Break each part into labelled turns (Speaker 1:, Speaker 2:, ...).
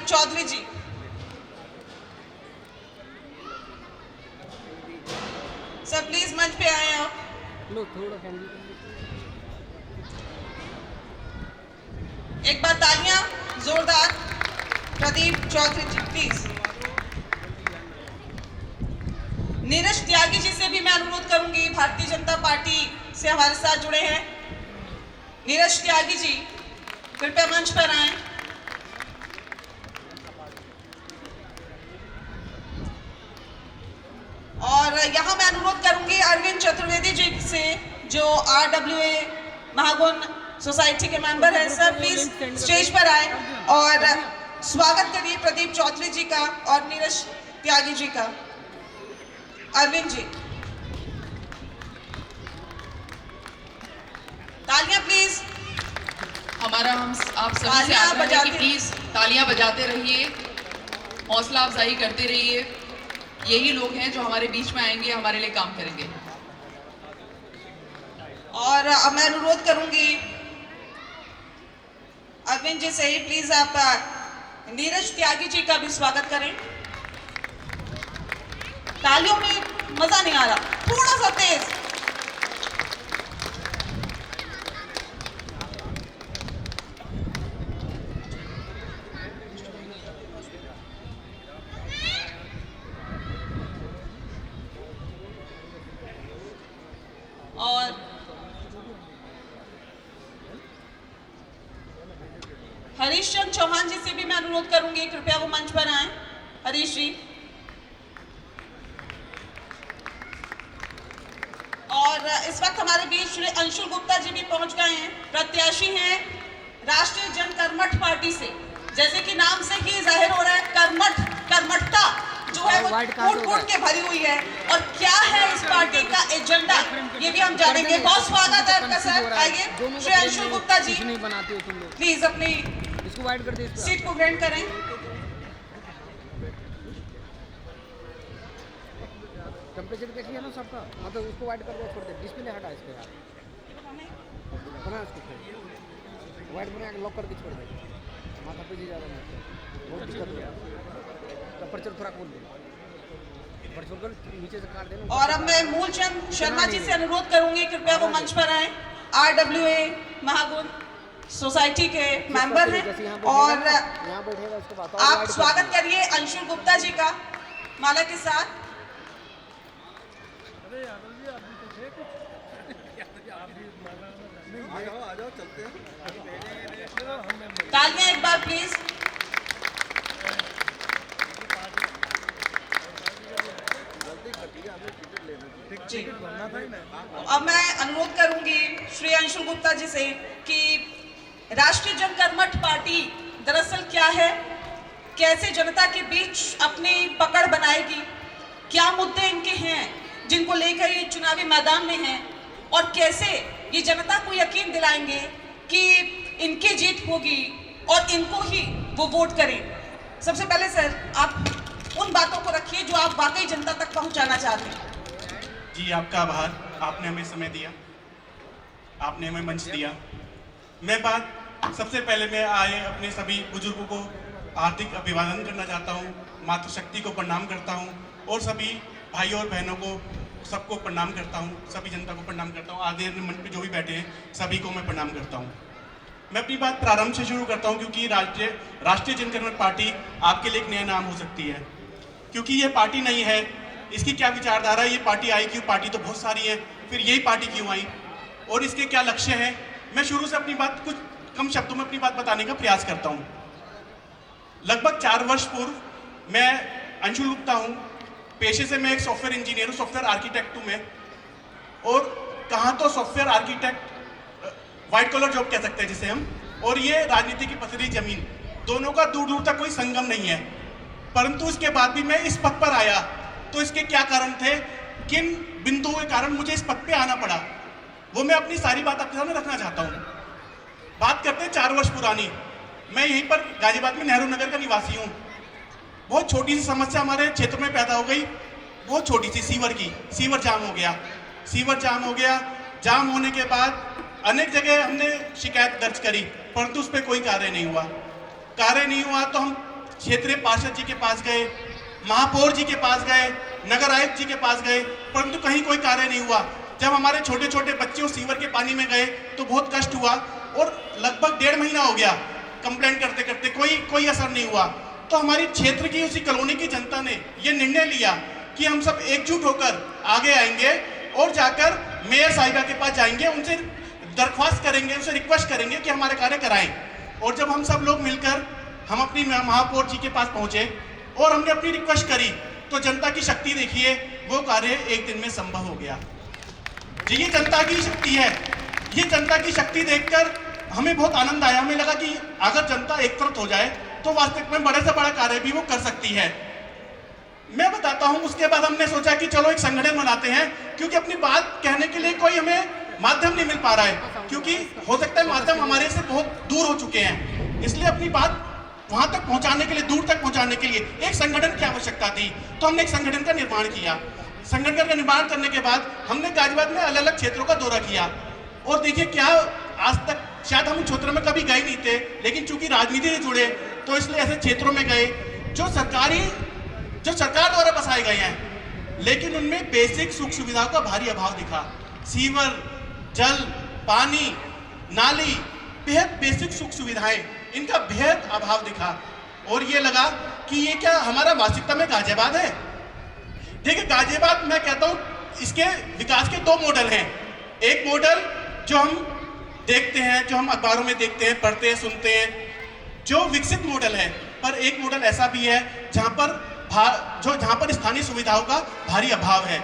Speaker 1: Chaudhary ji. Sir please मंच पे आए आप।
Speaker 2: लो थोड़ा फैमिली।
Speaker 1: एक बार तालियां जोरदार प्रदीप चौधरी जी प्लीज। नीरज त्यागी जी से भी मैं अनुरोध करूंगी, भारतीय जनता पार्टी से हमारे साथ जुड़े हैं। नीरज त्यागी जी कृपया मंच पर आए। और यहां मैं अनुरोध करूंगी अरविंद चतुर्वेदी जी से, जो RWA महागुण सोसाइटी के मेंबर हैं। सर प्लीज स्टेज पर आए और स्वागत करिए प्रदीप चौधरी जी का और नीरज त्यागी जी का। अरविंद जी तालियां प्लीज।
Speaker 3: हमारा हम आप सभी से आग्रह है कि प्लीज तालियां बजाते रहिए, हौसला अफजाई करते रहिए। यही लोग हैं जो हमारे बीच में आएंगे, हमारे लिए काम करेंगे।
Speaker 1: और अब मैं अनुरोध करूंगी अरविंद जी से ही, प्लीज आप नीरज त्यागी जी का भी स्वागत करें। तालियों में मजा नहीं आ रहा, थोड़ा सा तेज। और हरीश चंद्र चौहान जी से भी मैं अनुरोध करूंगी, कृपया वो मंच पर आए। हरीश जी। और इस वक्त हमारे बीच श्री अंशुल गुप्ता जी भी पहुंच गए हैं, प्रत्याशी हैं राष्ट्रीय जनकर्मठ पार्टी से। जैसे कि नाम से ही जाहिर हो रहा है, कर्मठता जो है वो कूट के भरी हुई है। और क्या है इस पार्टी का एजेंडा, ये भी हम जानेंगे। बहुत स्वागत है आपका सर। आइए श्री अंशुल गुप्ता जी, प्लीज अपनी सीट को ग्रहण करें।
Speaker 2: टेम्परेचर कैसी है ना सबका, मतलब उसको वाइट कर दो, छोड़ दे, डिस्प्ले हटा इसको यार, बना उसको वाइट बना के लॉक करके छोड़ दे, माथा पे जी ज़्यादा नहीं, बहुत दिक्कत हो रहा। टेम्परेचर थोड़ा खोल दे, नीचे से काट देना।
Speaker 1: और अब मैं मूलचंद शर्मा जी से अनुरोध करूंगी, कृपया वो मंच पर आए। RWA महागुण सोसाइटी के मेंबर हैं। और आप स्वागत करिए अंशुल गुप्ता जी का माला के साथ। तालियां एक बार प्लीज। जी अब मैं अनुरोध करूंगी श्री अंशुल गुप्ता जी से कि राष्ट्रीय जनकर्मठ पार्टी दरअसल क्या है, कैसे जनता के बीच अपनी पकड़ बनाएगी, क्या मुद्दे इनके हैं जिनको लेकर ये चुनावी मैदान में हैं, और कैसे ये जनता को यकीन दिलाएंगे कि इनकी जीत होगी और इनको ही वो वोट करें। सबसे पहले सर आप उन बातों को रखिए जो आप वाकई जनता तक पहुंचाना चाहते हैं।
Speaker 4: जी आपका आभार, आपने हमें समय दिया, आपने हमें मंच दिया। मैं सबसे पहले मैं आए अपने सभी बुजुर्गों को हार्दिक अभिवादन करना चाहता हूँ, मातृशक्ति को प्रणाम करता हूँ और सभी भाइयों और बहनों को सबको प्रणाम करता हूँ, सभी जनता को प्रणाम करता हूँ। आदरणीय मंच पे जो भी बैठे हैं सभी को मैं प्रणाम करता हूँ। मैं अपनी बात प्रारंभ से शुरू करता हूँ, क्योंकि राष्ट्रीय जनकर्मठ पार्टी आपके लिए एक नया नाम हो सकती है, क्योंकि ये पार्टी नहीं है, इसकी क्या विचारधारा है, ये पार्टी आई क्यों, पार्टी तो बहुत सारी है, फिर यही पार्टी क्यों आई और इसके क्या लक्ष्य है। मैं शुरू से अपनी बात कुछ कम शब्दों में अपनी बात बताने का प्रयास करता हूँ। लगभग 4 वर्ष पूर्व मैं अंशुल गुप्ता हूँ, पेशे से मैं एक सॉफ्टवेयर इंजीनियर हूँ, सॉफ्टवेयर आर्किटेक्ट हूँ मैं। और कहाँ तो software architect white collar job कह सकते हैं जिसे हम, और ये राजनीति की पथरीली जमीन, दोनों का दूर दूर तक कोई संगम नहीं है। परंतु इसके बाद भी मैं इस पद पर आया तो इसके क्या कारण थे, किन बिंदुओं के कारण मुझे इस पद पे आना पड़ा, वो मैं अपनी सारी बात आपके सामने रखना चाहता हूँ। बात करते हैं 4 वर्ष पुरानी। मैं यहीं पर गाजियाबाद में नेहरू नगर का निवासी हूँ। बहुत छोटी सी समस्या हमारे क्षेत्र में पैदा हो गई, बहुत छोटी सी, सीवर की। सीवर जाम हो गया, सीवर जाम हो गया। जाम होने के बाद अनेक जगह हमने शिकायत दर्ज करी, परंतु उस पर कोई कार्य नहीं हुआ। कार्य नहीं हुआ तो हम क्षेत्रीय पार्षद जी के पास गए, महापौर जी के पास गए, नगर आयुक्त जी के पास गए, परंतु कहीं कोई कार्य नहीं हुआ। जब हमारे छोटे छोटे बच्चे उस सीवर के पानी में गए तो बहुत कष्ट हुआ और लगभग 1.5 महीना हो गया कंप्लेंट करते करते, कोई असर नहीं हुआ। तो हमारी क्षेत्र की उसी कॉलोनी की जनता ने ये निर्णय लिया कि हम सब एकजुट होकर आगे आएंगे और जाकर मेयर साहिबा के पास जाएंगे, उनसे दरख्वास्त करेंगे, उनसे रिक्वेस्ट करेंगे कि हमारे कार्य कराएं। और जब हम सब लोग मिलकर हम अपनी महापौर जी के पास पहुंचे और हमने अपनी रिक्वेस्ट करी तो जनता की शक्ति देखिए, वो कार्य एक दिन में संभव हो गया जी। ये जनता की शक्ति है। ये जनता की शक्ति देखकर हमें बहुत आनंद आया। हमें लगा कि अगर जनता एक तरफ हो जाए तो वास्तविक में बड़े से बड़ा कार्य भी वो कर सकती है। मैं बताता हूं, उसके बाद हमने सोचा कि चलो एक संगठन बनाते हैं, क्योंकि अपनी बात कहने के लिए कोई हमें माध्यम नहीं मिल पा रहा है, क्योंकि हो सकता है माध्यम हमारे से बहुत दूर हो चुके हैं। इसलिए अपनी बात वहां तक पहुंचाने के लिए, दूर तक पहुंचाने के लिए एक संगठन की आवश्यकता थी। तो हमने एक संगठन का निर्माण किया। संगठन का निर्माण करने के बाद हमने गाजियाबाद में अलग अलग क्षेत्रों का दौरा किया और देखिए क्या, आज तक शायद हम क्षेत्रों में कभी गए नहीं थे, लेकिन चूंकि राजनीति से जुड़े तो इसलिए ऐसे क्षेत्रों में गए जो सरकार द्वारा बसाए गए हैं, लेकिन उनमें बेसिक सुख सुविधाओं का भारी अभाव दिखा। सीवर, जल, पानी, नाली, बेहद बेसिक सुख सुविधाएं, इनका बेहद अभाव दिखा और ये लगा कि ये क्या हमारा वास्तविकता में गाजियाबाद है। देखिए गाजियाबाद, मैं कहता हूं इसके विकास के 2 मॉडल हैं। एक मॉडल जो हम देखते हैं, जो हम अखबारों में देखते हैं, पढ़ते हैं, सुनते हैं, जो विकसित मॉडल है, पर एक मॉडल ऐसा भी है जहां पर स्थानीय सुविधाओं का भारी अभाव है।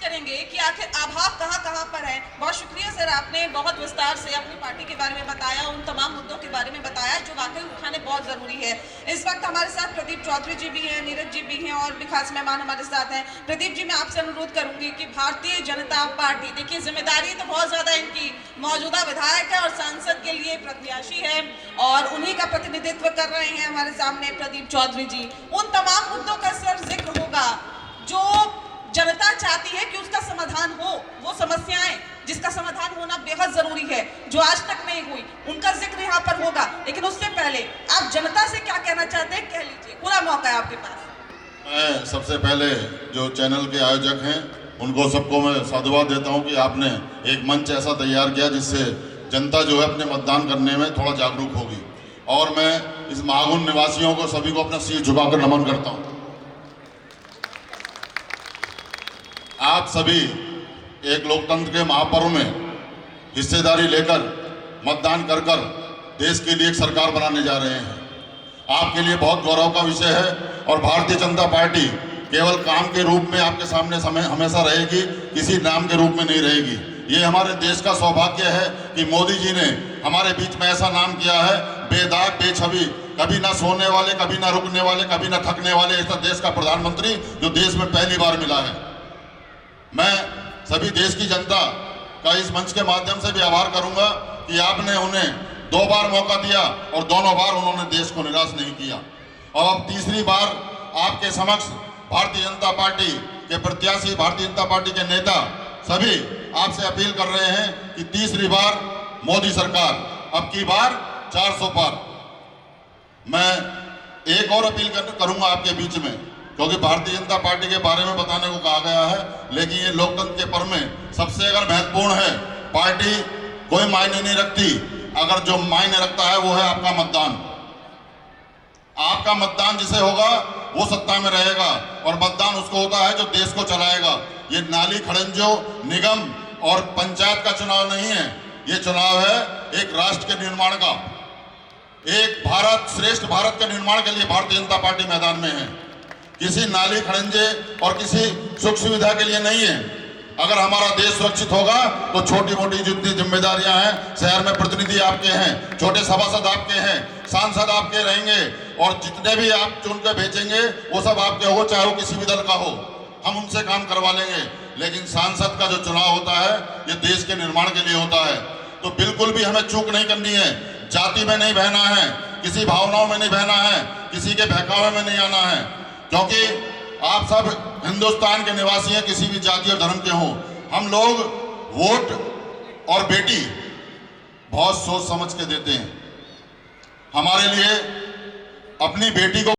Speaker 1: करेंगे कि आखिर अभाव कहां पर है। बहुत शुक्रिया सर, आपने बहुत विस्तार से अपनी पार्टी के बारे में बताया, उन तमाम मुद्दों के बारे में बताया जो वाकई उठाने बहुत जरूरी है। इस वक्त हमारे साथ प्रदीप चौधरी जी भी हैं, नीरज जी भी हैं और भी खास मेहमान हमारे साथ हैं। प्रदीप जी, मैं आपसे अनुरोध करूंगी कि भारतीय जनता पार्टी, देखिए जिम्मेदारी तो बहुत ज्यादा इनकी, मौजूदा विधायक है और सांसद के लिए प्रत्याशी है और उन्हीं का प्रतिनिधित्व कर रहे हैं हमारे सामने प्रदीप चौधरी जी। उन तमाम मुद्दों का सर जिक्र होगा जो जनता चाहती है कि उसका समाधान हो, वो समस्याएं जिसका समाधान होना बेहद जरूरी है, जो आज तक नहीं हुई, उनका जिक्र यहाँ पर होगा। लेकिन उससे पहले आप जनता से क्या कहना चाहते हैं, कह लीजिए, पूरा मौका है आपके पास।
Speaker 5: मैं सबसे पहले जो चैनल के आयोजक हैं उनको सबको मैं साधुवाद देता हूं कि आपने एक मंच ऐसा तैयार किया जिससे जनता जो है अपने मतदान करने में थोड़ा जागरूक होगी। और मैं इस महागुण निवासियों को सभी को अपना सिर झुकाकर नमन करता हूँ। आप सभी एक लोकतंत्र के महापर्व में हिस्सेदारी लेकर मतदान कर देश के लिए एक सरकार बनाने जा रहे हैं। आपके लिए बहुत गौरव का विषय है और भारतीय जनता पार्टी केवल काम के रूप में आपके सामने हमेशा रहेगी, किसी नाम के रूप में नहीं रहेगी। ये हमारे देश का सौभाग्य है कि मोदी जी ने हमारे बीच में ऐसा नाम किया है, बेदाग बेछवि, कभी ना सोने वाले, कभी ना रुकने वाले, कभी ना थकने वाले, ऐसा देश का प्रधानमंत्री जो देश में पहली बार मिला है। मैं सभी देश की जनता का इस मंच के माध्यम से भी आभार करूंगा कि आपने उन्हें 2 बार मौका दिया और दोनों बार उन्होंने देश को निराश नहीं किया। और अब तीसरी बार आपके समक्ष भारतीय जनता पार्टी के प्रत्याशी, भारतीय जनता पार्टी के नेता सभी आपसे अपील कर रहे हैं कि तीसरी बार मोदी सरकार, अब की बार 400 पार। मैं एक और अपील करूंगा आपके बीच में, क्योंकि भारतीय जनता पार्टी के बारे में बताने को कहा गया है, लेकिन ये लोकतंत्र के पर्व में सबसे अगर महत्वपूर्ण है, पार्टी कोई मायने नहीं रखती, अगर जो मायने रखता है वो है आपका मतदान। आपका मतदान जिसे होगा वो सत्ता में रहेगा और मतदान उसको होता है जो देश को चलाएगा। ये नाली खड़ंजो, निगम और पंचायत का चुनाव नहीं है, ये चुनाव है एक राष्ट्र के निर्माण का, एक भारत श्रेष्ठ भारत के निर्माण के लिए भारतीय जनता पार्टी मैदान में है। किसी नाली खड़ंजे और किसी सुख सुविधा के लिए नहीं है। अगर हमारा देश सुरक्षित होगा तो छोटी मोटी जितनी जिम्मेदारियां हैं, शहर में प्रतिनिधि आपके हैं, छोटे सभासद आपके हैं, सांसद आपके रहेंगे और जितने भी आप चुन कर भेजेंगे वो सब आपके हो, चाहे वो किसी भी दल का हो, हम उनसे काम करवा लेंगे। लेकिन सांसद का जो चुनाव होता है ये देश के निर्माण के लिए होता है। तो बिल्कुल भी हमें चूक नहीं करनी है, जाति में नहीं बहना है, किसी भावनाओं में नहीं बहना है, किसी के बहकावे में नहीं आना है, क्योंकि आप सब हिंदुस्तान के निवासी हैं, किसी भी जाति और धर्म के हों। हम लोग वोट और बेटी बहुत सोच समझ के देते हैं। हमारे लिए अपनी बेटी को